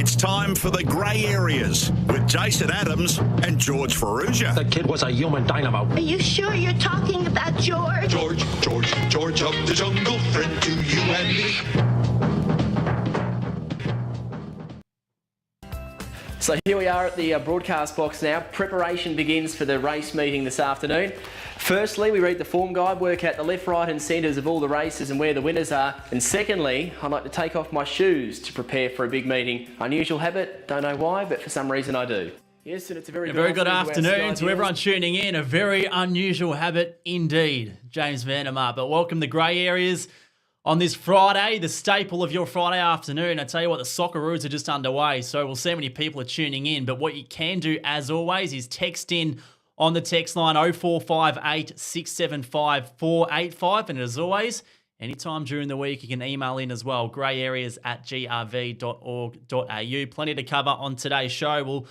It's time for the grey areas with Jason Adams and George Ferrugia. That kid was a human dynamo. Are you sure you're talking about George? George of the jungle, friend to you and me. So here we are at the broadcast box now. Preparation begins for the race meeting this afternoon. Firstly, we read the form guide, work out the left, right and centres of all the races and where the winners are. And secondly, I'd like to take off my shoes to prepare for a big meeting. Unusual habit, don't know why, but for some reason I do. Yes, and it's a very good afternoon to everyone tuning in. A very unusual habit indeed, James Vandermeer. But welcome to Grey Areas on this Friday, the staple of your Friday afternoon. I tell you what, the Socceroos are just underway, so we'll see how many people are tuning in. But what you can do, as always, is text in on the text line 0458 675 485. And as always, anytime during the week, you can email in as well, greyareas@grv.org.au. Plenty to cover on today's show. We'll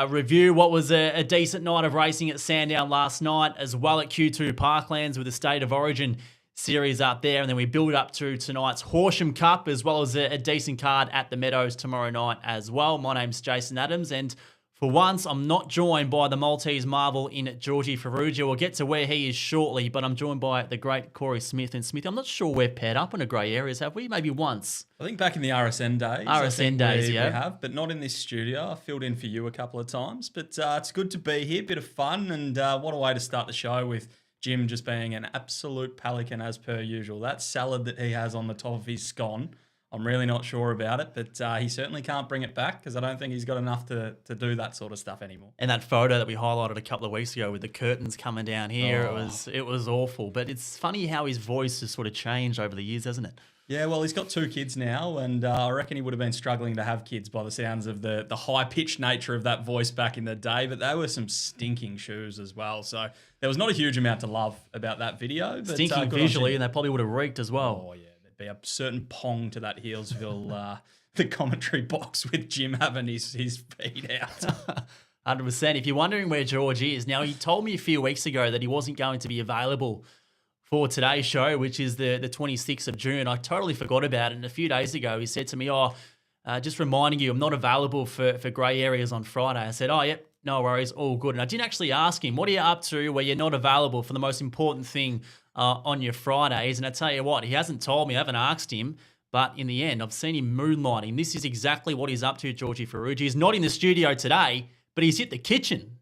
review what was a decent night of racing at Sandown last night, as well at Q2 Parklands with the State of Origin series up there. And then we build up to tonight's Horsham Cup, as well as a decent card at the Meadows tomorrow night as well. My name's Jason Adams, and for once, I'm not joined by the Maltese marvel in Georgie Ferrugia. We'll get to where he is shortly, but I'm joined by the great Corey Smith. And Smith, I'm not sure we've paired up in a grey areas, have we? Maybe once. I think back in the RSN days. We have, but not in this studio. I filled in for you a couple of times, but it's good to be here. Bit of fun, and what a way to start the show with Jim just being an absolute pelican as per usual. That salad that he has on the top of his scone, I'm really not sure about it, but he certainly can't bring it back because I don't think he's got enough to do that sort of stuff anymore. And that photo that we highlighted a couple of weeks ago with the curtains coming down here, it was awful. But it's funny how his voice has sort of changed over the years, hasn't it? Yeah, well, he's got 2 kids now, and I reckon he would have been struggling to have kids by the sounds of the high-pitched nature of that voice back in the day, but they were some stinking shoes as well. So there was not a huge amount to love about that video. But, stinking visually, and they probably would have reeked as well. Oh, yeah. Be a certain pong to that Healesville, the commentary box with Jim having his feet out. 100%. If you're wondering where George is, now he told me a few weeks ago that he wasn't going to be available for today's show, which is the 26th of June. I totally forgot about it. And a few days ago, he said to me, just reminding you, I'm not available for grey areas on Friday. I said, yep, no worries, all good. And I didn't actually ask him, what are you up to where you're not available for the most important thing on your Fridays? And I tell you what, he hasn't told me, I haven't asked him, but in the end, I've seen him moonlighting. This is exactly what he's up to, Georgie Ferrugia. He's not in the studio today, but he's hit the kitchen.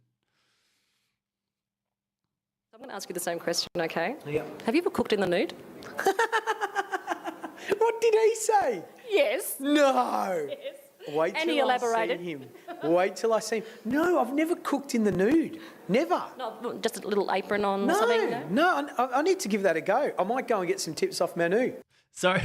I'm going to ask you the same question, okay? Yeah. Have you ever cooked in the nude? What did he say? Yes. No. Yes. Wait And till he I elaborated. see him. Wait till I see him. No, I've never cooked in the nude. Never. No, just a little apron on or something? No, I need to give that a go. I might go and get some tips off Manu. So,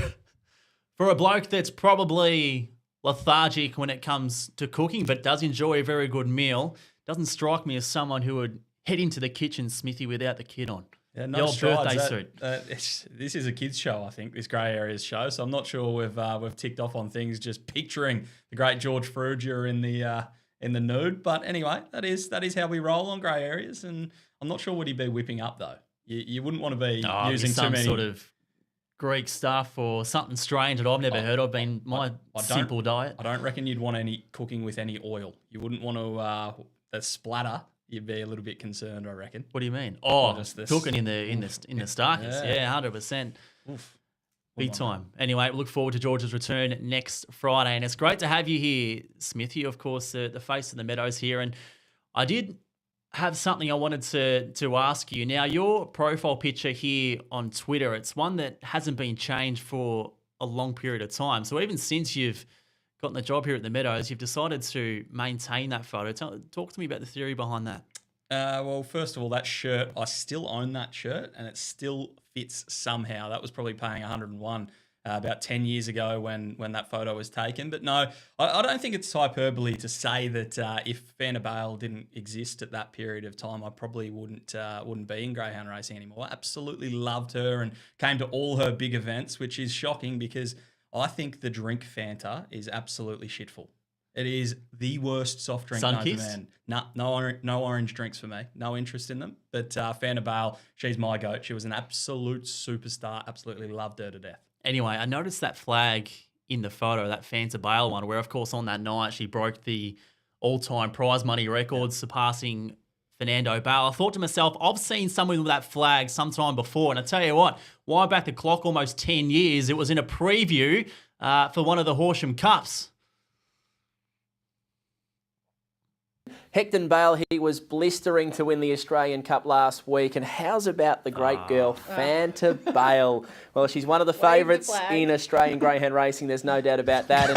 for a bloke that's probably lethargic when it comes to cooking, but does enjoy a very good meal, doesn't strike me as someone who would head into the kitchen, Smithy, without the kid on. Yeah, the old birthday suit. This is a kids' show, I think, this Grey Areas show. So I'm not sure we've ticked off on things just picturing the great George Ferrugia in the nude. But anyway, that is how we roll on Grey Areas. And I'm not sure what he'd be whipping up though. You wouldn't want to be using some too many sort of Greek stuff or something strange that I've never heard of. Been my simple diet. I don't reckon you'd want any cooking with any oil. You wouldn't want to the splatter. You'd be a little bit concerned, I reckon. What do you mean? Just this. Cooking in the Starkers. Yeah, 100%. Oof. Big time. Anyway, we look forward to George's return next Friday. And it's great to have you here, Smithy, of course, the face of the Meadows here. And I did have something I wanted to ask you. Now, your profile picture here on Twitter, it's one that hasn't been changed for a long period of time. So even since you've gotten the job here at the Meadows, you've decided to maintain that photo. Talk to me about the theory behind that. Well, first of all, that shirt, I still own that shirt and it still fits somehow. That was probably paying 101 about 10 years ago when that photo was taken. But no, I don't think it's hyperbole to say that if Vanna Bale didn't exist at that period of time, I probably wouldn't be in greyhound racing anymore. I absolutely loved her and came to all her big events, which is shocking because I think the drink Fanta is absolutely shitful. It is the worst soft drink known to man. No orange drinks for me. No interest in them. But Vanna Bale, she's my goat. She was an absolute superstar. Absolutely loved her to death. Anyway, I noticed that flag in the photo, that Fanta Bale one, where, of course, on that night, she broke the all-time prize money record, surpassing Fernando Bale. I thought to myself, I've seen someone with that flag sometime before, and I tell you what, wind back the clock almost 10 years, it was in a preview for one of the Horsham Cups. Kicthen Bale, he was blistering to win the Australian Cup last week. And how's about the great girl, Fanta Bale? Well, she's one of the favourites in Australian greyhound racing. There's no doubt about that.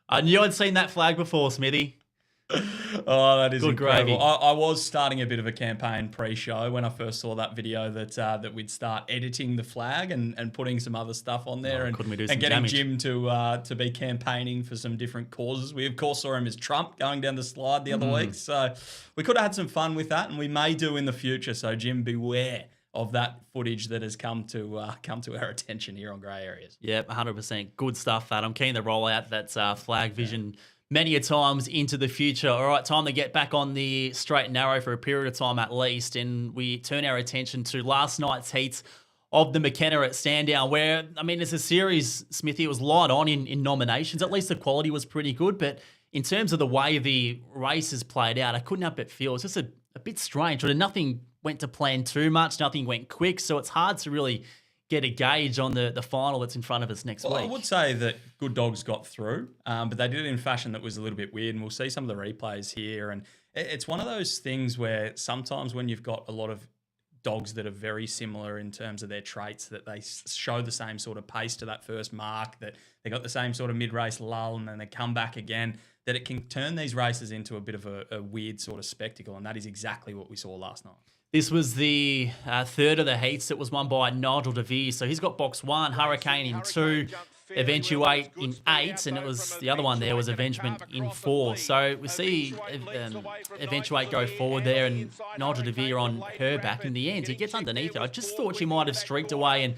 I knew I'd seen that flag before, Smithy. Oh, that is good incredible. gravy. I was starting a bit of a campaign pre-show when I first saw that video that we'd start editing the flag and putting some other stuff on there and some getting damage? Jim to be campaigning for some different causes. We, of course, saw him as Trump going down the slide the other week. So we could have had some fun with that, and we may do in the future. So, Jim, beware of that footage that has come to our attention here on Grey Areas. Yep, 100%. Good stuff, that. I'm keen to roll out that flag vision many a times into the future. All right, time to get back on the straight and narrow for a period of time at least, and we turn our attention to last night's heats of the McKenna at Sandown, where, I mean, it's a series, Smithy, it was light on in nominations. At least the quality was pretty good, but in terms of the way the races played out, I couldn't help but feel it's just a bit strange. Nothing went to plan too much, nothing went quick, so it's hard to really get a gauge on the final that's in front of us next week. I would say that good dogs got through, but they did it in fashion that was a little bit weird, and we'll see some of the replays here. And it's one of those things where sometimes when you've got a lot of dogs that are very similar in terms of their traits, that they show the same sort of pace to that first mark, that they got the same sort of mid-race lull, and then they come back again, that it can turn these races into a bit of a weird sort of spectacle, and that is exactly what we saw last night. This was the third of the heats that was won by Nigel DeVere. So he's got box 1, Hurricane in 2, Eventuate in 8, and it was the other one there was Avengement in 4. So we see Eventuate go forward there and Nigel DeVere on her back. In the end, he gets underneath her. I just thought she might have streaked away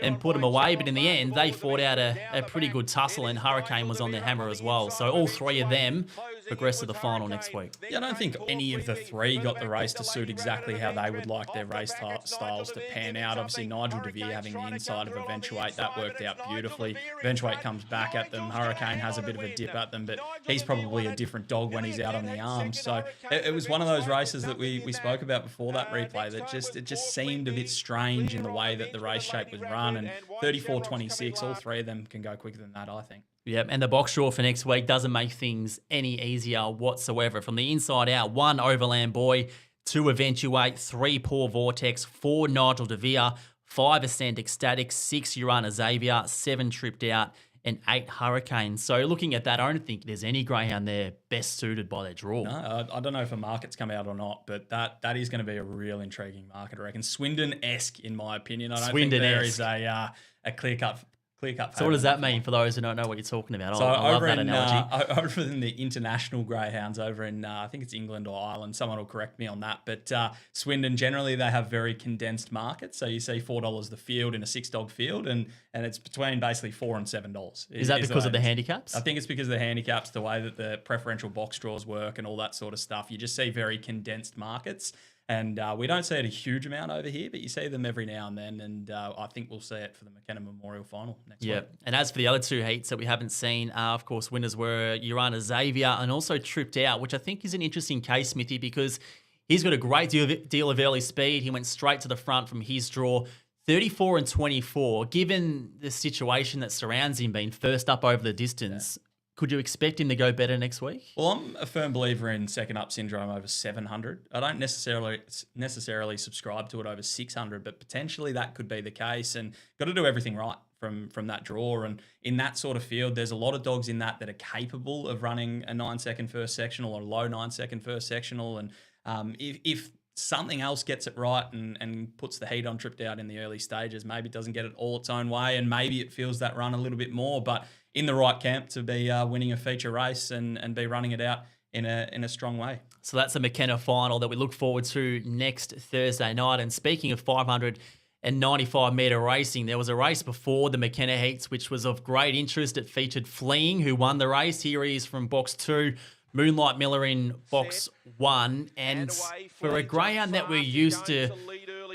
and put him away, but in the end, they fought out a pretty good tussle, and Hurricane was on their hammer as well. So all three of them progress to the final next week. Yeah, I don't think any of the three got the race to suit exactly how they would like their race styles to pan out. Obviously, Nigel DeVere having the inside of Eventuate, that worked out beautifully. Eventuate comes back at them. Hurricane has a bit of a dip at them, but he's probably a different dog when he's out on the arms. So it was one of those races that we spoke about before that replay that it just seemed a bit strange in the way that the race shape was run. And 34-26, all three of them can go quicker than that, I think. Yep, and the box draw for next week doesn't make things any easier whatsoever. From the inside out, 1 Overland Boy, 2 Eventuate, 3 Poor Vortex, 4 Nigel DeVere, 5 Ascend Ecstatic, 6 Urana Xavier, 7 Tripped Out, and 8 Hurricane. So looking at that, I don't think there's any greyhound there best suited by their draw. No, I don't know if a market's come out or not, but that is going to be a real intriguing market, I reckon. Swindon-esque, in my opinion. I don't think there is a clear-cut. So what does that mean for those who don't know what you're talking about? So I love over that analogy. over in the international greyhounds over in, I think it's England or Ireland, someone will correct me on that, but Swindon, generally they have very condensed markets. So you see $4 the field in a 6-dog field, and it's between basically $4 and $7. Is that because of the handicaps? I think it's because of the handicaps, the way that the preferential box draws work and all that sort of stuff. You just see very condensed markets. And we don't see it a huge amount over here, but you see them every now and then. And I think we'll see it for the McKenna Memorial Final next week. And as for the other 2 heats that we haven't seen, of course, winners were Urana Xavier and also Tripped Out, which I think is an interesting case, Smithy, because he's got a great deal of early speed. He went straight to the front from his draw. 34 and 24, given the situation that surrounds him being first up over the distance, could you expect him to go better next week? Well, I'm a firm believer in second up syndrome over 700. I don't necessarily subscribe to it over 600, but potentially that could be the case. And got to do everything right from that draw. And in that sort of field, there's a lot of dogs in that are capable of running a 9-second first sectional or a low 9-second first sectional. And if something else gets it right and puts the heat on Tripped Out in the early stages, maybe it doesn't get it all its own way, and maybe it feels that run a little bit more, but in the right camp to be winning a feature race and be running it out in a strong way. So that's a McKenna final that we look forward to next Thursday night. And speaking of 595-metre racing, there was a race before the McKenna heats, which was of great interest. It featured Fleeing, who won the race. Here he is from box 2. Moonlight Miller in box 1. And for a greyhound that we're used to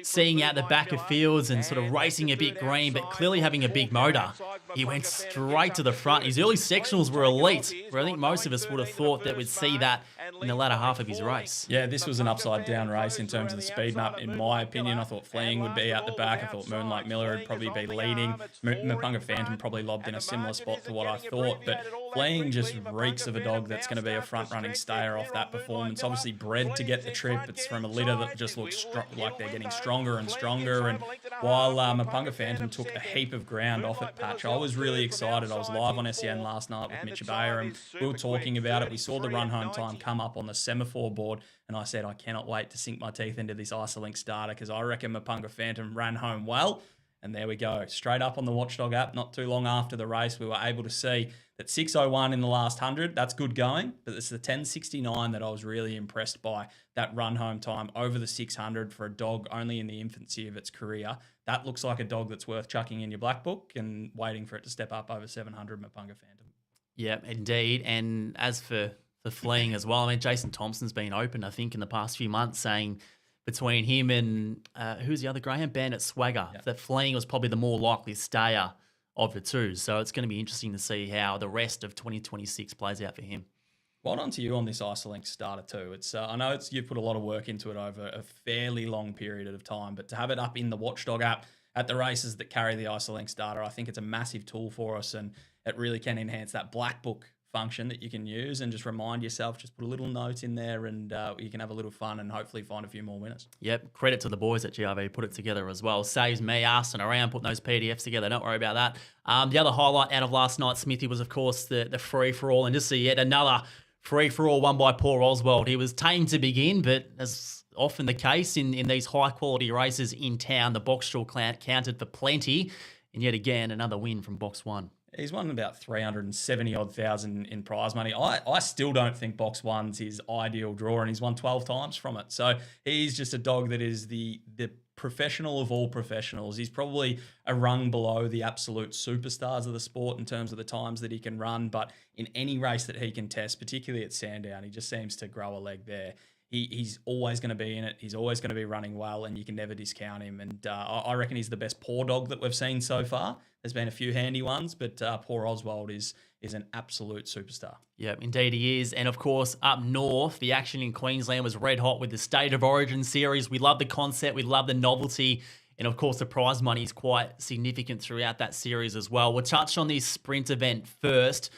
seeing out the back of fields and sort of racing a bit green, but clearly having a big motor. He went straight to the front. His early sectionals were elite, where I think most of us would have thought that we'd see that in the latter half of his race. Yeah, this was an upside-down race in terms of the speed map, in my opinion. I thought Fleeing would be out the back. I thought Moonlight Miller would probably be leading. Mapunga Phantom probably lobbed in a similar spot to what I thought, but Fleeing just reeks of a dog that's going to be a front-running stayer off that performance. Obviously bred to get the trip. It's from a litter that just looks like they're getting stronger and stronger, and while Mapunga Phantom took a heap of ground off at Patch, I was really excited. I was live on SEN last night with Mitch Bayer, and we were talking about it. We saw the run-home time come up on the semaphore board, and I said, I cannot wait to sink my teeth into this Isolink starter because I reckon Mapunga Phantom ran home well. And there we go. Straight up on the Watchdog app, not too long after the race, we were able to see that 6:01 in the last 100, that's good going, but it's the 10:69 that I was really impressed by, that run home time over the 600 for a dog only in the infancy of its career. That looks like a dog that's worth chucking in your black book and waiting for it to step up over 700, Mapunga Phantom. Yeah, indeed. And as for Fleeing as well, I mean, Jason Thompson's been open, I think, in the past few months, saying between him and who's the other greyhound? Bandit Swagger, that Fleeing was probably the more likely stayer of the two. So it's going to be interesting to see how the rest of 2026 plays out for him. Well done to you on this Isolink starter too. It's I know you've put a lot of work into it over a fairly long period of time, but to have it up in the Watchdog app at the races that carry the Isolink starter, I think it's a massive tool for us, and it really can enhance that black book function that you can use and just remind yourself, just put a little note in there and you can have a little fun and hopefully find a few more winners. Yep, credit to the boys at GRV, put it together as well. Saves me arsing around putting those PDFs together, don't worry about that. The other highlight out of last night, Smithy, was of course the free-for-all, and just see yet another free-for-all won by Paul Oswald. He was tame to begin, but as often the case in these high-quality races in town, the box draw counted for plenty, and yet again, another win from box one. He's won about 370-odd thousand in prize money. I still don't think box one's his ideal draw, and he's won 12 times from it. So he's just a dog that is the professional of all professionals. He's probably a rung below the absolute superstars of the sport in terms of the times that he can run, but in any race that he can test, particularly at Sandown, he just seems to grow a leg there. He's always going to be in it. He's always going to be running well, and you can never discount him. And I reckon he's the best paw dog that we've seen so far. There's been a few handy ones, but poor Oswald is an absolute superstar. Yep, indeed he is. And of course, up north, the action in Queensland was red hot with the State of Origin series. We love the concept. We love the novelty. And of course, the prize money is quite significant throughout that series as well. We'll touch on this sprint event first.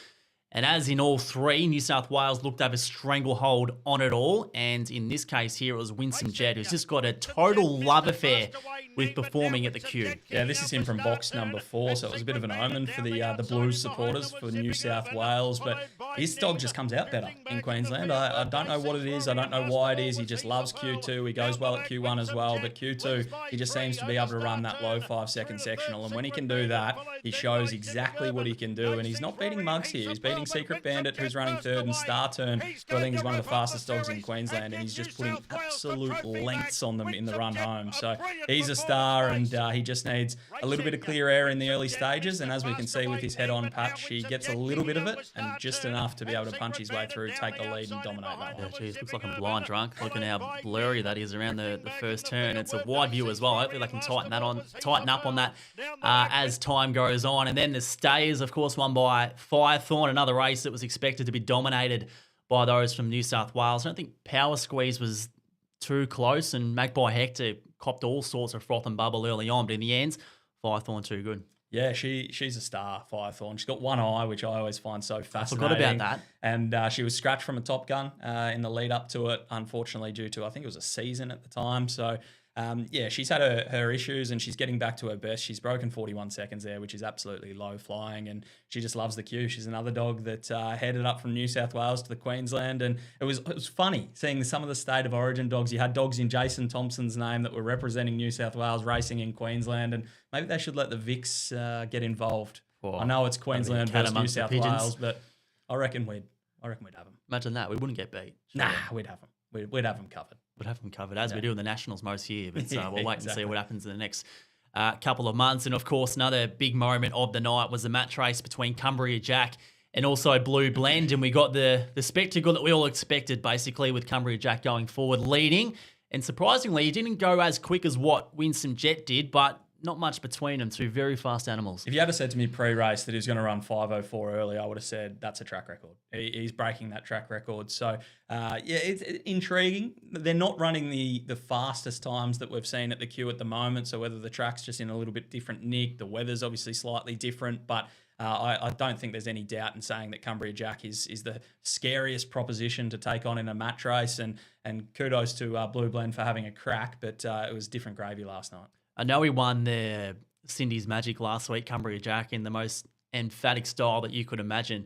And as in all three, New South Wales looked to have a stranglehold on it all. And in this case here, it was Winsome Jed, who's just got a total love affair with performing at the Q. Yeah, this is him from box number 4, so it was a bit of an omen for the Blues supporters for New South Wales. But his dog just comes out better in Queensland. I don't know what it is. I don't know why it is. He just loves Q2. He goes well at Q1 as well. But Q2, he just seems to be able to run that low 5-second sectional. And when he can do that, he shows exactly what he can do. And he's not beating mugs here. He's beating Secret Bandit, who's running third, and Star Turn, who I think is one of the fastest dogs in Queensland, and he's just putting absolute lengths on them in the run home. So he's a star, and he just needs a little bit of clear air in the early stages, and as we can see with his head-on patch, he gets a little bit of it, and just enough to be able to punch his way through, take the lead, and dominate that one. Yeah, geez, looks like I'm blind drunk. Look at how blurry that is around the first turn. It's a wide view as well. Hopefully they can tighten up on that as time goes on. And then the Stayers, of course, won by Firethorn, another race that was expected to be dominated by those from New South Wales. I don't think Power Squeeze was too close, and Magpie Hector copped all sorts of froth and bubble early on, but in the end, Firethorn too good. Yeah, she's a star, Firethorn. She's got one eye, which I always find so fascinating. I forgot about that. And she was scratched from a Top Gun in the lead up to it, unfortunately, due to, I think it was a season at the time. So, yeah, she's had her issues, and she's getting back to her best. She's broken 41 seconds there, which is absolutely low flying, and she just loves the queue. She's another dog that headed up from New South Wales to the Queensland, and it was funny seeing some of the State of Origin dogs. You had dogs in Jason Thompson's name that were representing New South Wales racing in Queensland, and maybe they should let the Vics get involved. Well, I know it's Queensland versus New South Wales, but I reckon we'd have them. Imagine that. We wouldn't get beat. Nah, we'd have them. We'd have them covered. We'd have them covered, as we do in the Nationals most year. But we'll wait and see what happens in the next couple of months. And, of course, another big moment of the night was the match race between Cumbria Jack and also Blue Blend. And we got the spectacle that we all expected, basically, with Cumbria Jack going forward, leading. And surprisingly, he didn't go as quick as what Winsome Jet did, but not much between them. Two very fast animals. If you had said to me pre-race that he was going to run 5:04 early, I would have said that's a track record. He's breaking that track record. So, it's intriguing. They're not running the fastest times that we've seen at the queue at the moment. So whether the track's just in a little bit different nick, the weather's obviously slightly different, but I don't think there's any doubt in saying that Cumbria Jack is the scariest proposition to take on in a match race. And kudos to Blue Blend for having a crack, but it was different gravy last night. I know he won the Cindy's Magic last week, Cumbria Jack, in the most emphatic style that you could imagine.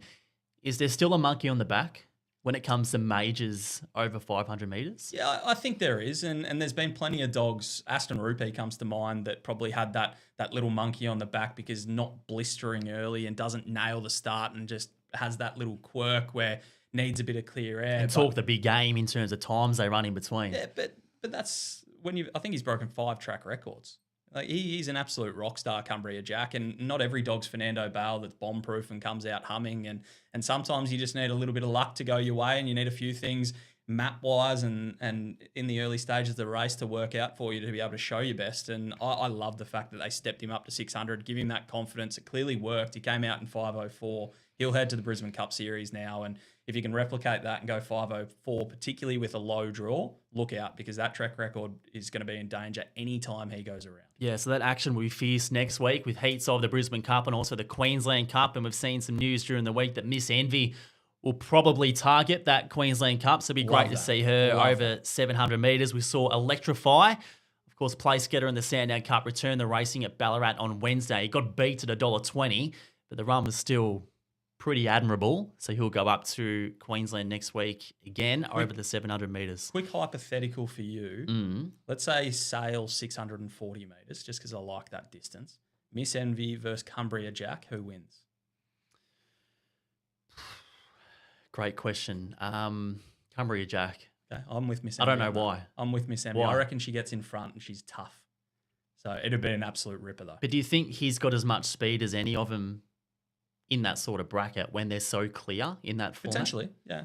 Is there still a monkey on the back when it comes to majors over 500 metres? Yeah, I think there is, and there's been plenty of dogs. Aston Rupee comes to mind that probably had that little monkey on the back because not blistering early and doesn't nail the start and just has that little quirk where needs a bit of clear air. And talk the big game in terms of times they run in between. Yeah, but that's I think he's broken 5 track records. Like he's an absolute rock star, Cumbria Jack, and not every dog's Fernando Bale that's bomb-proof and comes out humming. And sometimes you just need a little bit of luck to go your way, and you need a few things map-wise and in the early stages of the race to work out for you to be able to show your best. And I love the fact that they stepped him up to 600, give him that confidence. It clearly worked. He came out in 5:04. He'll head to the Brisbane Cup Series now, and if you can replicate that and go 5:04, particularly with a low draw, look out because that track record is going to be in danger any time he goes around. Yeah, so that action will be fierce next week with heats of the Brisbane Cup and also the Queensland Cup. And we've seen some news during the week that Miss Envy will probably target that Queensland Cup. So it'd be great to see her over 700 metres. We saw Electrify, of course, place getter in the Sandown Cup, return the racing at Ballarat on Wednesday. He got beat at $1.20, but the run was still pretty admirable. So he'll go up to Queensland next week again over the 700 metres. Quick hypothetical for you. Let's say sail 640 metres, just because I like that distance. Miss Envy versus Cumbria Jack, who wins? Great question. Cumbria Jack. Okay, I'm with Miss I Envy. don't know why. I'm with Miss Envy. Why? I reckon she gets in front and she's tough. So it'd be an absolute ripper though. But do you think he's got as much speed as any of them in that sort of bracket when they're so clear in that format? Potentially, yeah,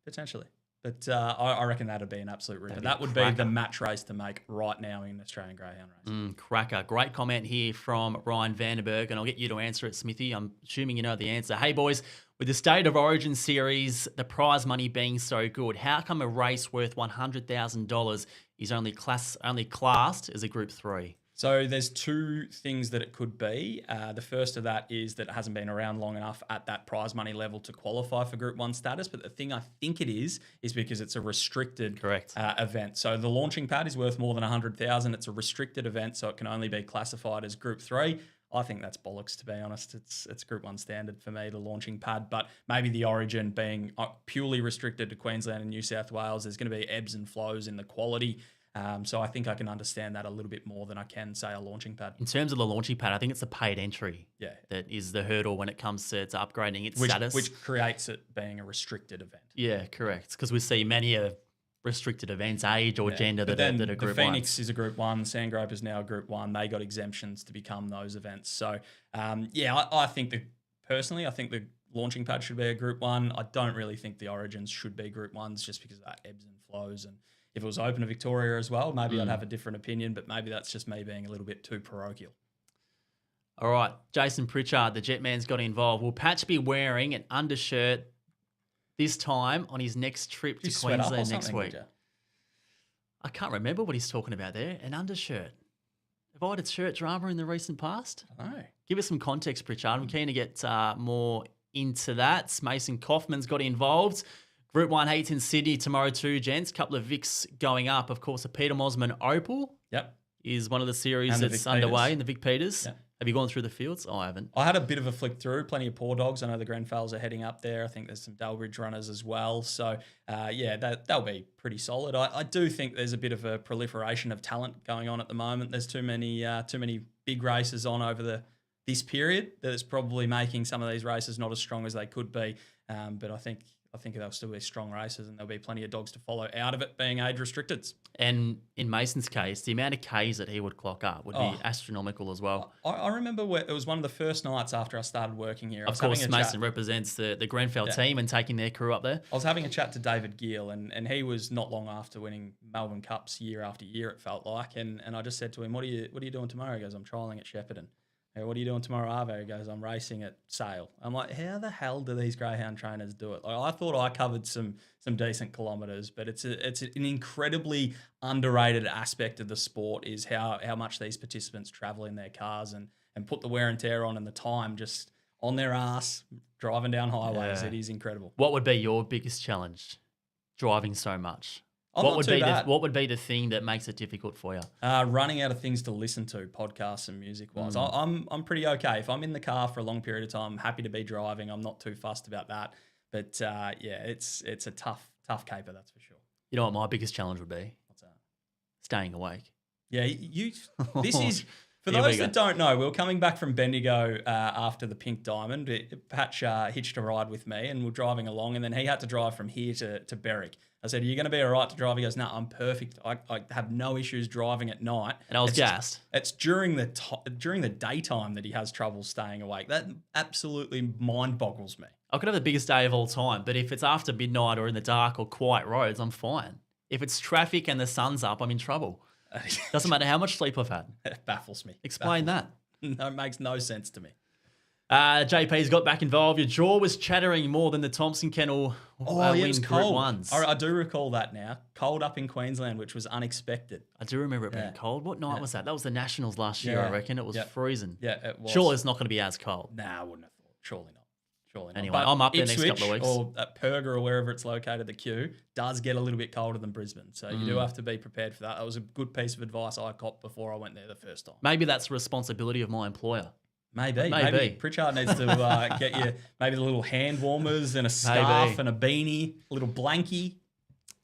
potentially. But I reckon that'd be an absolute ripper. That would be cracker. the match race to make right now in Australian Greyhound race. Cracker. Great comment here from Ryan Vandenberg, and I'll get you to answer it, Smithy. I'm assuming you know the answer. Hey, boys, with the State of Origin series, the prize money being so good, how come a race worth $100,000 is only classed as a Group 3? So there's 2 things that it could be. The first of that is that it hasn't been around long enough at that prize money level to qualify for Group 1 status. But the thing I think it is because it's a restricted event. So the launching pad is worth more than $100,000. It's a restricted event, so it can only be classified as Group 3. I think that's bollocks, to be honest. It's Group 1 standard for me, the launching pad. But maybe the Origin being purely restricted to Queensland and New South Wales, there's going to be ebbs and flows in the quality. So I think I can understand that a little bit more than I can, say, a launching pad. In terms of the launching pad, I think it's a paid entry that is the hurdle when it comes to upgrading its status. Which creates it being a restricted event. Yeah, correct. Because we see many restricted events, age or gender, that are Group 1. The Phoenix is a Group 1. Sandgrope is now a Group 1. They got exemptions to become those events. So, I think personally, I think the launching pad should be a Group 1. I don't really think the Origins should be Group 1s just because of that ebbs and flows. And if it was open to Victoria as well, maybe I'd have a different opinion, but maybe that's just me being a little bit too parochial. All right, Jason Pritchard, the Jetman's got involved. Will Patch be wearing an undershirt this time on his next trip to Queensland next week? I can't remember what he's talking about there. An undershirt. Have I had a shirt drama in the recent past? No. Give us some context, Pritchard. I'm keen to get more into that. Mason Kaufman's got involved. Group 1 heats in Sydney tomorrow too, gents. Couple of Vics going up. Of course, the Peter Mosman Opal is one of the series that's underway in the Vic Peters. Yep. Have you gone through the fields? Oh, I haven't. I had a bit of a flick through. Plenty of poor dogs. I know the Grenfells are heading up there. I think there's some Dalbridge runners as well. So, they'll be pretty solid. I do think there's a bit of a proliferation of talent going on at the moment. There's too many big races on over this period that it's probably making some of these races not as strong as they could be. But I think I think there'll still be strong races, and there'll be plenty of dogs to follow out of it being age restricted. And in Mason's case, the amount of Ks that he would clock up would be astronomical as well. I remember it was one of the first nights after I started working here. Of course, Mason represents the Grenfell team and taking their crew up there. I was having a chat to David Gill, and he was not long after winning Melbourne Cups year after year, it felt like. And I just said to him, what are you doing tomorrow? He goes, I'm trialling at Shepparton. Hey, what are you doing tomorrow, Arvo? He goes, I'm racing at Sale. I'm like, how the hell do these greyhound trainers do it? Like, I thought I covered some decent kilometres, but it's an incredibly underrated aspect of the sport is how much these participants travel in their cars and put the wear and tear on and the time just on their ass driving down highways. Yeah. It is incredible. What would be your biggest challenge? Driving so much. What would be the thing that makes it difficult for you? Running out of things to listen to, podcasts and music wise. I'm pretty okay. If I'm in the car for a long period of time, I'm happy to be driving. I'm not too fussed about that. But it's a tough caper, that's for sure. You know what my biggest challenge would be? What's that? Staying awake. Yeah, this is for those that don't know. We were coming back from Bendigo after the Pink Diamond. Patch hitched a ride with me, and we're driving along, and then he had to drive from here to Berwick. I said, "Are you going to be all right to drive?" He goes, "No, I'm perfect. I have no issues driving at night." And I was gassed. It's during the daytime that he has trouble staying awake. That absolutely mind boggles me. I could have the biggest day of all time, but if it's after midnight or in the dark or quiet roads, I'm fine. If it's traffic and the sun's up, I'm in trouble. Doesn't matter how much sleep I've had. It baffles me. Explain that. No, it makes no sense to me. JP's got back involved. Your jaw was chattering more than the Thompson Kennel it was Group cold. Ones. I do recall that now. Cold up in Queensland, which was unexpected. I do remember it being cold. What night was that? That was the Nationals last year, I reckon. It was freezing. Yeah, it was. Sure, it's not going to be as cold. Nah, I wouldn't have thought. Surely not. Anyway, But I'm up there next Ipswich couple of weeks. or at Perga or wherever it's located, the Q, does get a little bit colder than Brisbane. So you do have to be prepared for that. That was a good piece of advice I copped before I went there the first time. Maybe that's the responsibility of my employer. Maybe. Pritchard needs to get you maybe the little hand warmers and a scarf and a beanie, a little blankie.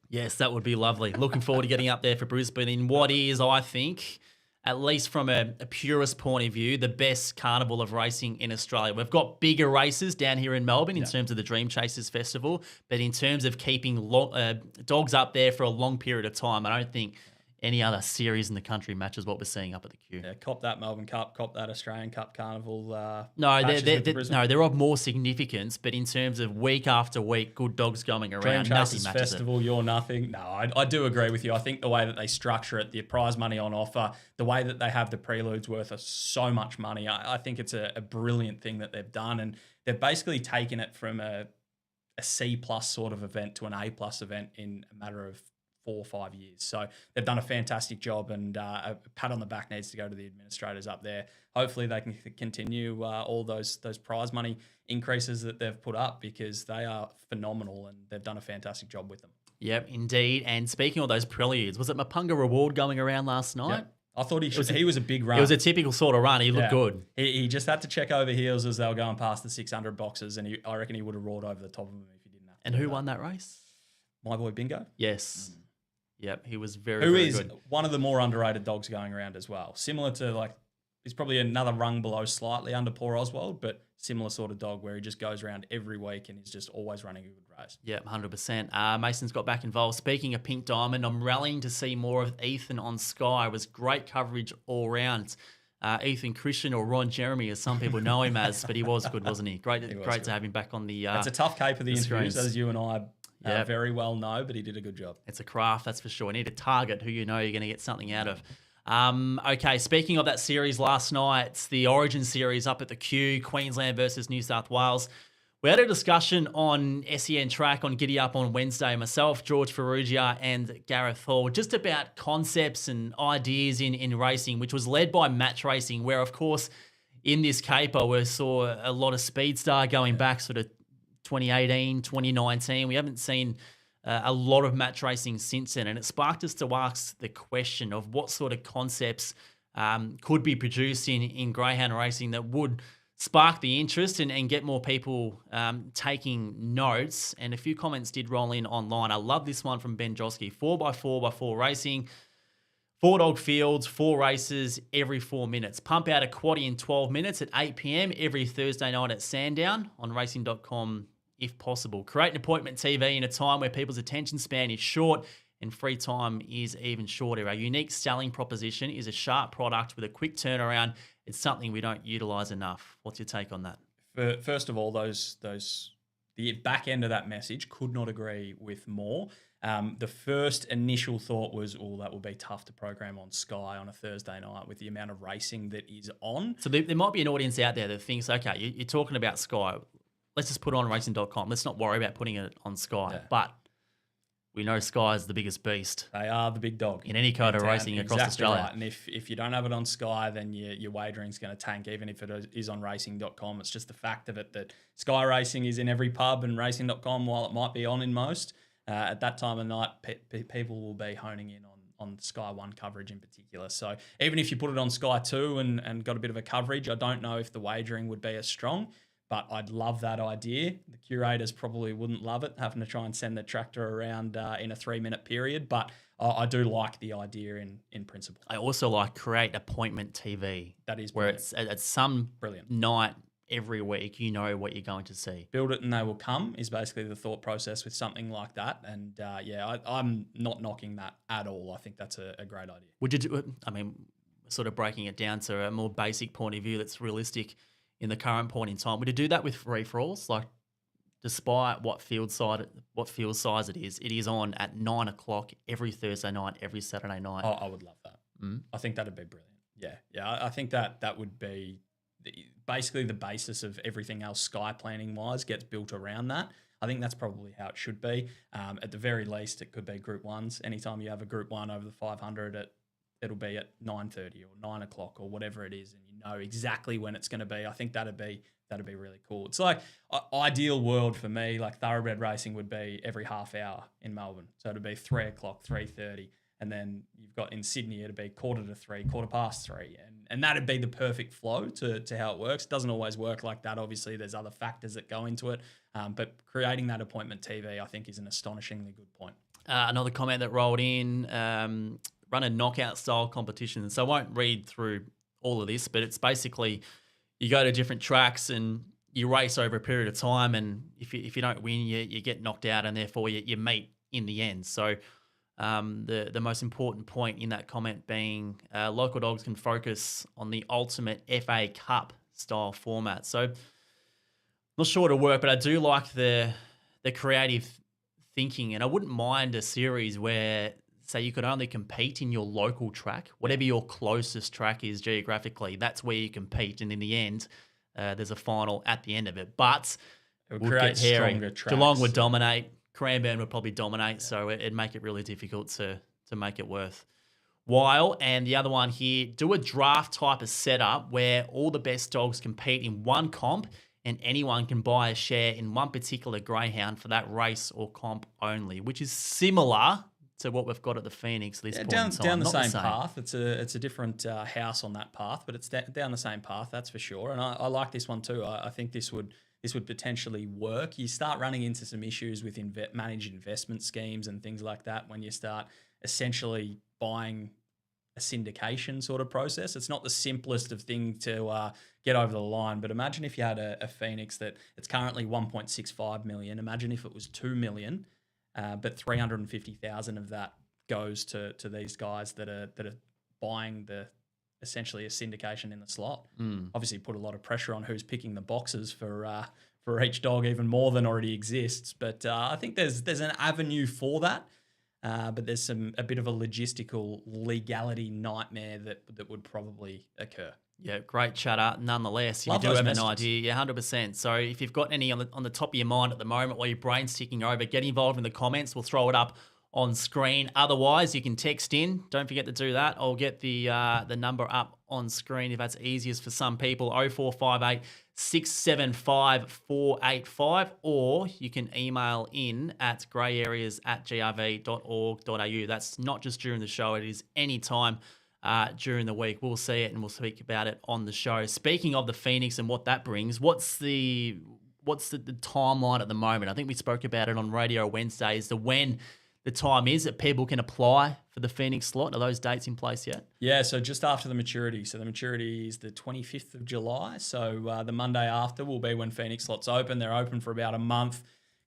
Yes, that would be lovely. Looking forward to getting up there for Brisbane in what is, I think, at least from a purist point of view, the best carnival of racing in Australia. We've got bigger races down here in Melbourne in terms of the Dream Chasers Festival, but in terms of keeping dogs up there for a long period of time, I don't think any other series in the country matches what we're seeing up at the Q. Yeah, cop that Melbourne Cup, cop that Australian Cup Carnival. They're of more significance, but in terms of week after week, good dogs going around, nothing matches Festival, you're nothing. No, I do agree with you. I think the way that they structure it, the prize money on offer, the way that they have the preludes worth so much money, I think it's a brilliant thing that they've done, and they've basically taken it from a C+ sort of event to an A+ event in a matter of 4 or 5 years. So they've done a fantastic job, and a pat on the back needs to go to the administrators up there. Hopefully they can continue all those prize money increases that they've put up, because they are phenomenal and they've done a fantastic job with them. Yep, indeed. And speaking of those preludes, was it Mapunga Reward going around last night? Yep. I thought he was a big run. It was a typical sort of run. He looked good. He just had to check over heels as they were going past the 600 boxes, and I reckon he would have roared over the top of them if he didn't have to. And who won that race? My boy Bingo. Yes. Yep, he was very good. One of the more underrated dogs going around as well. Similar to, he's probably another rung below slightly under poor Oswald, but similar sort of dog where he just goes around every week and he's just always running a good race. Yep, 100%. Mason's got back involved. Speaking of Pink Diamond, I'm rallying to see more of Ethan on Sky. It was great coverage all round. Ethan Christian, or Ron Jeremy, as some people know him as, but he was good, wasn't he? Great to have him back on the It's a tough caper, the interviews, screens. as you and I very well know, but he did a good job. It's a craft, that's for sure. You need to target who you know you're going to get something out of. Okay, speaking of that series last night, the Origin series up at the Q, Queensland versus New South Wales. We had a discussion on SEN Track on Giddy Up on Wednesday, myself, George Ferrugia and Gareth Hall, just about concepts and ideas in racing, which was led by Match Racing, where, of course, in this caper, we saw a lot of Speedstar going back sort of 2018, 2019. We haven't seen a lot of match racing since then, and it sparked us to ask the question of what sort of concepts could be produced in greyhound racing that would spark the interest and get more people taking notes. And a few comments did roll in online. I love this one from Ben Josky. 4x4x4 racing, 4-dog fields, 4 races every 4 minutes. Pump out a quaddie in 12 minutes at 8 p.m. every Thursday night at Sandown on racing.com if possible. Create an appointment TV in a time where people's attention span is short and free time is even shorter. Our unique selling proposition is a sharp product with a quick turnaround. It's something we don't utilise enough. What's your take on that? First of all, the back end of that message could not agree with more. The first initial thought was, that will be tough to program on Sky on a Thursday night with the amount of racing that is on. So there might be an audience out there that thinks, okay, you're talking about Sky. Let's just put it on racing.com. Let's not worry about putting it on Sky. Yeah. But we know Sky is the biggest beast. They are the big dog. In any kind of racing across Australia. Right. And if you don't have it on Sky, then your wagering's going to tank, even if it is on racing.com. It's just the fact of it that Sky Racing is in every pub and racing.com, while it might be on in most, at that time of night, people will be honing in on Sky 1 coverage in particular. So even if you put it on Sky 2 and got a bit of a coverage, I don't know if the wagering would be as strong. But I'd love that idea. The curators probably wouldn't love it, having to try and send the tractor around in a 3-minute period. But I do like the idea in principle. I also like create appointment TV. That is where brilliant. it's at some Brilliant. night every week, you know what you're going to see. Build it and they will come is basically the thought process with something like that. And I'm not knocking that at all. I think that's a great idea. Would you do? I mean, sort of breaking it down to a more basic point of view that's realistic. In the current point in time, would you do that with free-for-alls? Like, despite what field size it is on at 9 o'clock every Thursday night, every Saturday night. Oh, I would love that. I think that'd be brilliant. Yeah. I think that would be basically the basis of everything else Sky planning-wise gets built around that. I think that's probably how it should be. At the very least, it could be Group 1s. Anytime you have a Group 1 over the 500, it'll be at 9:30 or 9 o'clock or whatever it is, and you know exactly when it's going to be. I think that'd be really cool. It's like ideal world for me. Like thoroughbred racing would be every half hour in Melbourne, so it'd be 3 o'clock, 3:30, and then you've got in Sydney it'd be 3:45, 3:15, and that'd be the perfect flow to how it works. It doesn't always work like that. Obviously, there's other factors that go into it, but creating that appointment TV, I think, is an astonishingly good point. Another comment that rolled in. Run a knockout style competition. So I won't read through all of this, but it's basically you go to different tracks and you race over a period of time, and if you don't win, you get knocked out, and therefore you meet in the end. So the most important point in that comment being local dogs can focus on the ultimate FA Cup style format. So not sure it'll work, but I do like the creative thinking, and I wouldn't mind a series where say you could only compete in your local track, whatever your closest track is geographically, that's where you compete. And in the end, there's a final at the end of it. But it would create stronger tracks. Geelong would dominate. Cranbourne would probably dominate. So it'd make it really difficult to make it worthwhile. And the other one here, do a draft type of setup where all the best dogs compete in one comp and anyone can buy a share in one particular greyhound for that race or comp only, which is similar to what we've got at the Phoenix this point in time. Down the same path. It's a different house on that path, but it's down the same path, that's for sure. And I like this one too. I think this would potentially work. You start running into some issues with managed investment schemes and things like that when you start essentially buying a syndication sort of process. It's not the simplest of thing to get over the line, but imagine if you had a Phoenix that it's currently 1.65 million. Imagine if it was 2 million. But 350,000 of that goes to these guys that are buying essentially a syndication in the slot. Obviously, put a lot of pressure on who's picking the boxes for each dog, even more than already exists. But I think there's an avenue for that. But there's a bit of a logistical legality nightmare that would probably occur. Yeah, great chatter. Nonetheless, if you do have an idea, 100%. So if you've got any on the top of your mind at the moment while your brain's ticking over, get involved in the comments. We'll throw it up on screen. Otherwise, you can text in. Don't forget to do that. I'll get the number up on screen if that's easiest for some people. 0458 675 485, or you can email in at greyareas@grv.org.au. That's not just during the show. It is any time during the week. We'll see it and we'll speak about it on the show. Speaking of the Phoenix and what that brings, what's the timeline at the moment? I think we spoke about it on Radio Wednesday as to when the time is that people can apply for the Phoenix slot? Are those dates in place yet? Yeah, so just after the maturity. So the maturity is the 25th of July. So the Monday after will be when Phoenix slots open. They're open for about a month.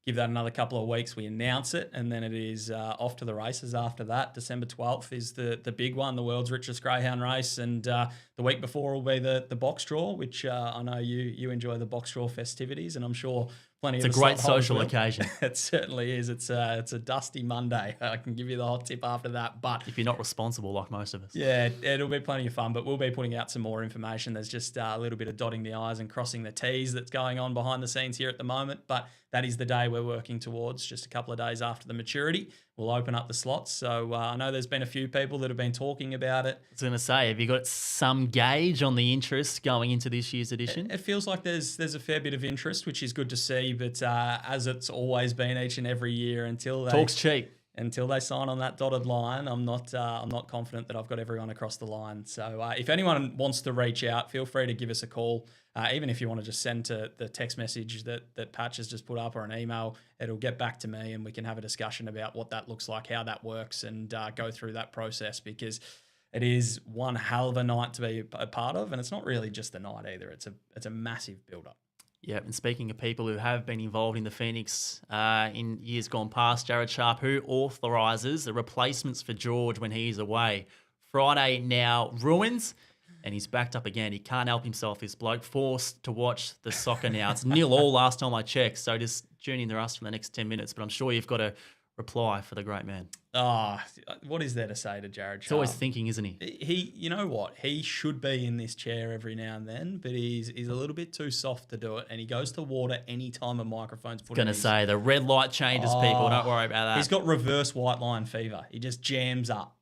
Give that another couple of weeks. We announce it, and then it is off to the races after that. December 12th is the big one, the world's richest greyhound race. And the week before will be the box draw, which I know you enjoy the box draw festivities, and I'm sure plenty of It's a great social occasion. It certainly is. It's a dusty Monday. I can give you the hot tip after that. But If you're not responsible like most of us. yeah, it'll be plenty of fun, but we'll be putting out some more information. There's just a little bit of dotting the I's and crossing the T's that's going on behind the scenes here at the moment, but that is the day we're working towards, just a couple of days after the maturity. We'll open up the slots. So I know there's been a few people that have been talking about it. I was going to say, have you got some gauge on the interest going into this year's edition? It feels like there's a fair bit of interest, which is good to see, but as it's always been each and every year Talk's cheap. Until they sign on that dotted line, I'm not confident that I've got everyone across the line. So if anyone wants to reach out, feel free to give us a call. Even if you want to just send to the text message that Patch has just put up or an email, it'll get back to me and we can have a discussion about what that looks like, how that works, and go through that process, because it is one hell of a night to be a part of, and it's not really just the night either. It's a massive build-up. Yeah, and speaking of people who have been involved in the Phoenix in years gone past, Jared Sharp, who authorises the replacements for George when he's away. Friday now ruins, and he's backed up again. He can't help himself, this bloke, forced to watch the soccer now. It's 0-0 last time I checked, so just tune in to us for the next 10 minutes. But I'm sure you've got a reply for the great man. What is there to say to Jared Sharp? He's always thinking, isn't he? You know what? He should be in this chair every now and then, but he's a little bit too soft to do it, and he goes to water any time a microphone's put in. Going to say, the red light changes people. Don't worry about that. He's got reverse white line fever. He just jams up.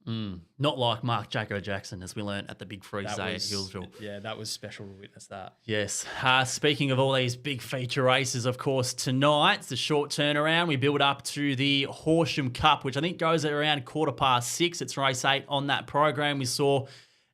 Not like Mark Jacko Jackson, as we learnt at the big freeze day at Hillsville. Yeah, that was special to witness that. Yes. Speaking of all these big feature races, of course, tonight, it's a short turnaround. We build up to the Horsham Cup, which I think goes at around 6:15. It's race 8 on that program. We saw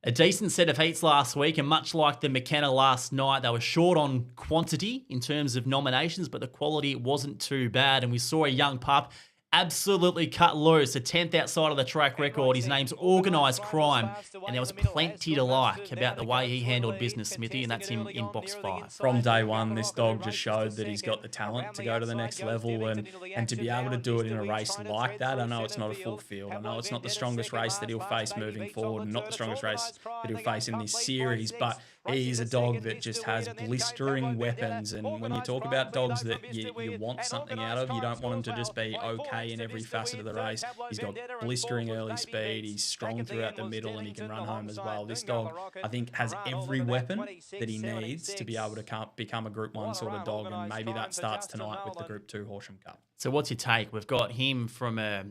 a decent set of heats last week, and much like the McKenna last night, they were short on quantity in terms of nominations, but the quality wasn't too bad. And we saw a young pup absolutely cut loose, a 10th outside of the track record. His name's Organised Crime, and there was plenty to like about the way he handled business, Smithy, and that's him in box 5. From day one, this dog just showed that he's got the talent to go to the next level, and to be able to do it in a race like that. I know it's not a full field. I know it's not the strongest race that he'll face moving forward, and not the strongest race that he'll face in this series, but he is a dog that just has blistering weapons. And when you talk about dogs that you want something out of, you don't want him to just be okay in every facet of the race. He's got blistering early speed, he's strong throughout the middle, and he can run home as well. This dog, I think, has every weapon that he needs to be able to become a Group 1 sort of dog, and maybe that starts tonight with the Group 2 Horsham Cup. So what's your take? We've got him from a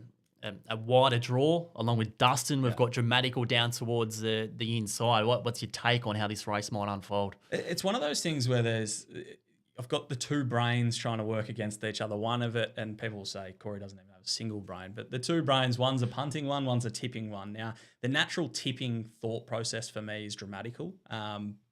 wider draw, along with Dustin. We've got Dramatical down towards the inside. What's your take on how this race might unfold? It's one of those things where I've got the two brains trying to work against each other. One of it, and people will say Corey doesn't even have a single brain, but the two brains, one's a punting one, one's a tipping one. Now, the natural tipping thought process for me is Dramatical,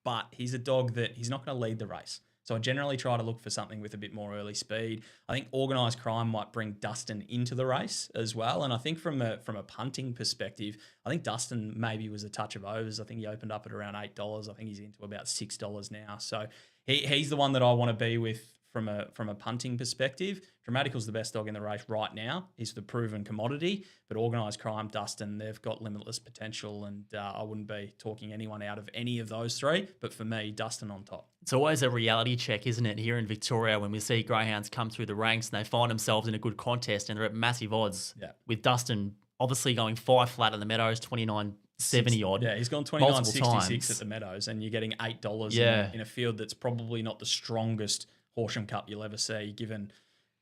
but he's a dog that he's not going to lead the race. So I generally try to look for something with a bit more early speed. I think Organised Crime might bring Dustin into the race as well. And I think from a punting perspective, I think Dustin maybe was a touch of overs. I think he opened up at around $8. I think he's into about $6 now. So he's the one that I want to be with from a punting perspective. Dramatical's the best dog in the race right now. He's the proven commodity. But Organised Crime, Dustin, they've got limitless potential, and I wouldn't be talking anyone out of any of those three. But for me, Dustin on top. It's always a reality check, isn't it, here in Victoria, when we see greyhounds come through the ranks and they find themselves in a good contest and they're at massive odds. Yeah. With Dustin obviously going 5 flat at the Meadows, 29.70 odd. Yeah, he's gone 29.66 at the Meadows, and you're getting $8 in a field that's probably not the strongest Horsham Cup you'll ever see, given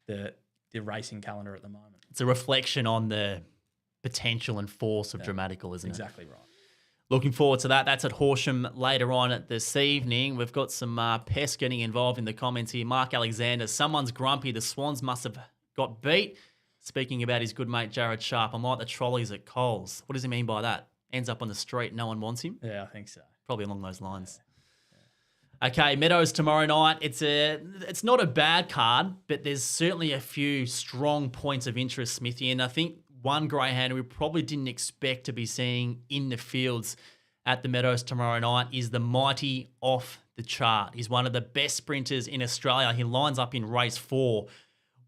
the racing calendar at the moment. It's a reflection on the potential and force of Dramatical, isn't it? Exactly right. Looking forward to that. That's at Horsham later on this evening. We've got some pests getting involved in the comments here. Mark Alexander, someone's grumpy. The Swans must have got beat. Speaking about his good mate Jared Sharp, I'm like the trolleys at Coles. What does he mean by that? Ends up on the street, no one wants him? Yeah, I think so. Probably along those lines. Okay, Meadows tomorrow night. It's not a bad card, but there's certainly a few strong points of interest, Smithy. And I think one greyhound we probably didn't expect to be seeing in the fields at the Meadows tomorrow night is the mighty Off the Chart. He's one of the best sprinters in Australia. He lines up in race 4,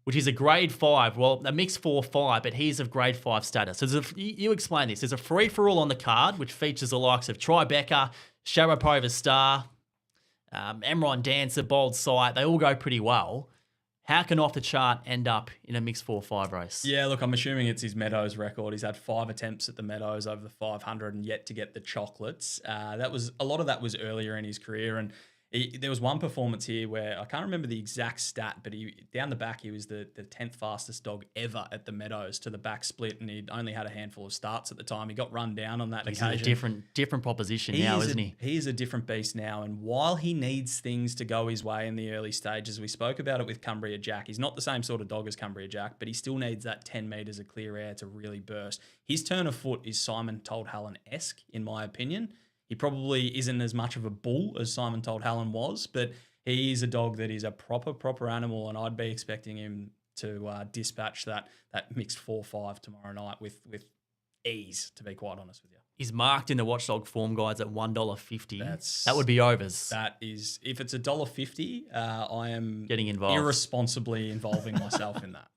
which is a grade 5. Well, a mixed 4-5, but he's of grade 5 status. So you explain this. There's a free-for-all on the card, which features the likes of Tribeca, Sharapova Star, Emron Dancer, Bold Sight. They all go pretty well. How can Off the Chart end up in a mixed 4-5 race? Yeah, look, I'm assuming it's his Meadows record. He's had 5 attempts at the Meadows over the 500 and yet to get the chocolates. A lot of that was earlier in his career, and there was one performance here where I can't remember the exact stat, but down the back he was the 10th fastest dog ever at the Meadows to the back split, and he'd only had a handful of starts at the time. He got run down on that occasion. He's a different proposition now, isn't he? He is a different beast now, and while he needs things to go his way in the early stages, we spoke about it with Cumbria Jack. He's not the same sort of dog as Cumbria Jack, but he still needs that 10 metres of clear air to really burst. His turn of foot is Simon Told Hallen-esque, in my opinion. He probably isn't as much of a bull as Simon Told Hallen was, but he is a dog that is a proper animal, and I'd be expecting him to dispatch that mixed 4-5 tomorrow night with ease, to be quite honest with you. He's marked in the Watchdog form guides at $1.50. That would be overs. That is, if it's $1.50, I am getting involved, irresponsibly involving myself in that.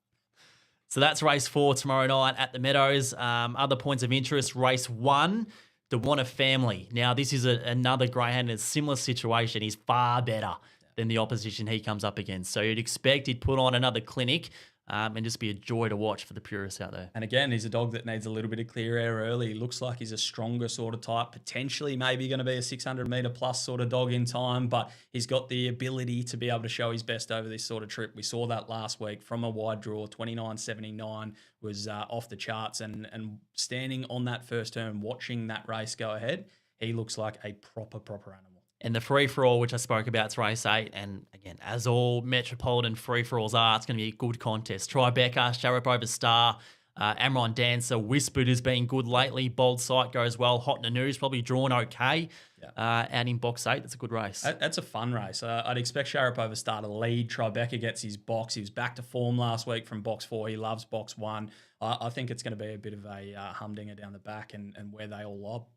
So that's race 4 tomorrow night at the Meadows. Other points of interest, race 1. The Wanna Family. Now, this is another greyhound in a similar situation. He's far better than the opposition he comes up against. So you'd expect he'd put on another clinic and just be a joy to watch for the purists out there. And again, he's a dog that needs a little bit of clear air early. He looks like he's a stronger sort of type, potentially maybe going to be a 600 metre plus sort of dog in time, but he's got the ability to be able to show his best over this sort of trip. We saw that last week from a wide draw. 29.79 was off the charts, and standing on that first turn, watching that race go ahead, he looks like a proper animal. And the free-for-all, which I spoke about, it's race 8. And again, as all Metropolitan free-for-alls are, it's going to be a good contest. Tribeca, Sharapova Star, Amron Dancer, Whispered has been good lately. Bold Sight goes well. Hot Nanu's probably drawn okay. Out in box 8, that's a good race. That's a fun race. I'd expect Sharapova Star to lead. Tribeca gets his box. He was back to form last week from box 4. He loves box 1. I think it's going to be a bit of a humdinger down the back and where they all lob.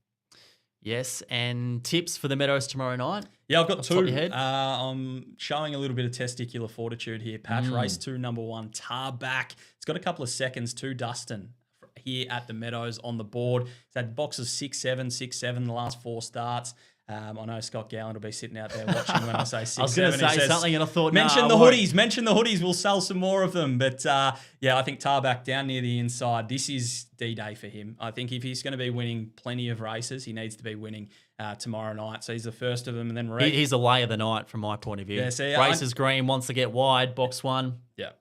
Yes, and tips for the Meadows tomorrow night? Yeah, I've got 2. I'm showing a little bit of testicular fortitude here, Patch. Race 2, number 1, Tarback. It's got a couple of seconds to Dustin here at the Meadows on the board. He's had boxes 6-7, 6-7 the last 4 starts. I know Scott Gallant will be sitting out there watching when I say 6-7. I was going to say something and I thought, mention the hoodies, we'll sell some more of them. But I think Tarback down near the inside, this is D-Day for him. I think if he's going to be winning plenty of races, he needs to be winning tomorrow night. So he's the first of them. And then he's a lay of the night from my point of view. Yeah, races green, wants to get wide, box 1. Yeah.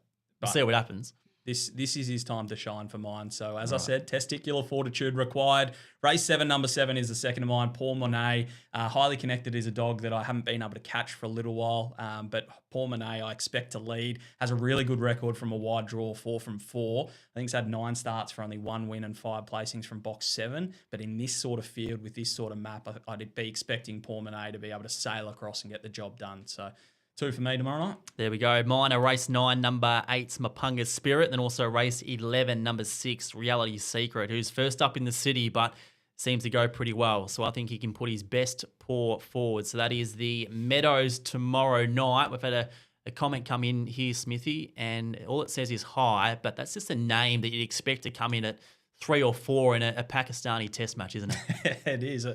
We'll see what happens. This is his time to shine for mine. So, as I said, testicular fortitude required. Race 7, number 7 is the second of mine. Paul Monet, highly connected, is a dog that I haven't been able to catch for a little while. But Paul Monet, I expect to lead. Has a really good record from a wide draw, 4 from 4. I think he's had 9 starts for only 1 win and 5 placings from box 7. But in this sort of field, with this sort of map, I'd be expecting Paul Monet to be able to sail across and get the job done. So, 2 for me tomorrow night. There we go. Mine are race 9, number 8's Mapunga Spirit, then also race 11, number 6, Reality Secret, who's first up in the city, but seems to go pretty well. So I think he can put his best paw forward. So that is the Meadows tomorrow night. We've had a comment come in here, Smithy, and all it says is hi, but that's just a name that you'd expect to come in at 3 or 4 in a Pakistani test match, isn't it? It is.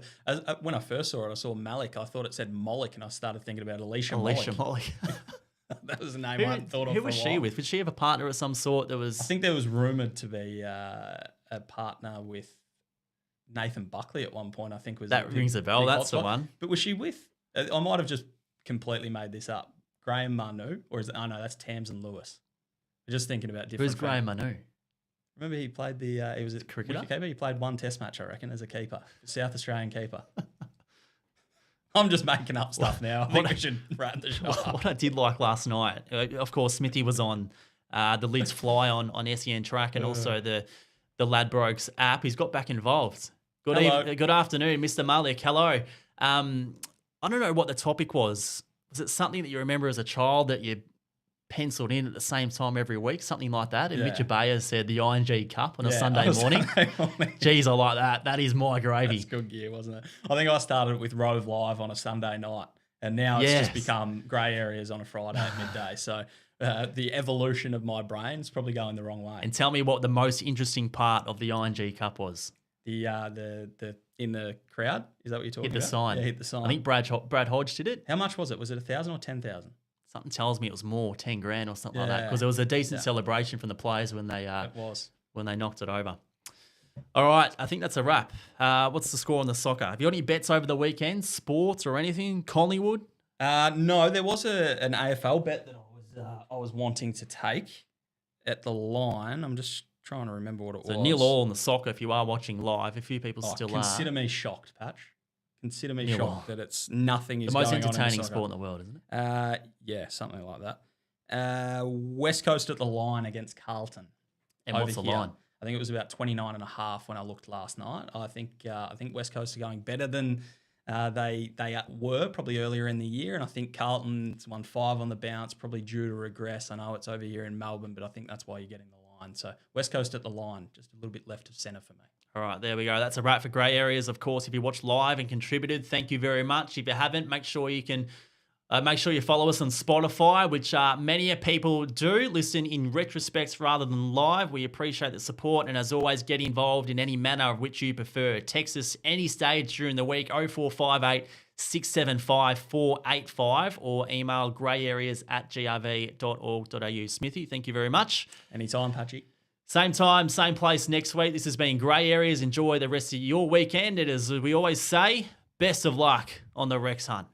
When I first saw it, I saw Malik. I thought it said Malik, and I started thinking about Alicia Malik. That was a name I hadn't thought of. Who was she with? Did she have a partner of some sort? I think there was rumoured to be a partner with Nathan Buckley at one point. I think was that rings a bell. That's the one. But was she with? I might have just completely made this up. Graham Manu, or is it? Oh no, that's Tamsin Lewis. I'm just thinking about different. Who's Graham Manu? Remember he played he was a cricketer. He played 1 test match, I reckon, as a keeper, South Australian keeper. I'm just making up stuff now. I think we should wrap the show up. What I did like last night, of course, Smithy was on the Lids Fly on SEN Track and also the Ladbrokes app. He's got back involved. Good afternoon, Mr. Malik. Hello. I don't know what the topic was. Was it something that you remember as a child that you penciled in at the same time every week, something like that? And Mitchell Bayer said the ING Cup on a Sunday morning. Jeez, I like that. That is my gravy. That's good gear, wasn't it? I think I started with Rove Live on a Sunday night, and now it's just become grey areas on a Friday at midday. So the evolution of my brain is probably going the wrong way. And tell me what the most interesting part of the ING Cup was. The in the crowd, is that what you're talking about? Hit the sign. Yeah, hit the sign. I think Brad Hodge did it. How much was it? Was it 1,000 or 10,000? Something tells me it was more, 10 grand or something like that, because there was a decent celebration from the players when they knocked it over. All right, I think that's a wrap. What's the score on the soccer? Have you got any bets over the weekend, sports or anything? Collingwood? No, there was an AFL bet that I was wanting to take at the line. I'm just trying to remember what it was. So 0-0 on the soccer if you are watching live. A few people still are. Consider me shocked, Patch. Consider me shocked that it's nothing is the most going on entertaining in sport in the world, isn't it? Yeah, something like that. West Coast at the line against Carlton. And what's the line? I think it was about 29.5 when I looked last night. I think West Coast are going better than they were probably earlier in the year, and I think Carlton's won 5 on the bounce, probably due to regress. I know it's over here in Melbourne, but I think that's why you're getting the line. So West Coast at the line, just a little bit left of centre for me. All right, there we go. That's a wrap for Grey Areas. Of course, if you watched live and contributed, thank you very much. If you haven't, make sure you follow us on Spotify, which many people do listen in retrospects rather than live. We appreciate the support, and as always, get involved in any manner of which you prefer. Text us any stage during the week, 0458 675 485, or email greyareas@grv.org.au. Smithy, thank you very much. Anytime, Patchy. Same time, same place next week. This has been Grey Areas. Enjoy the rest of your weekend. And as we always say, best of luck on the Rex Hunt.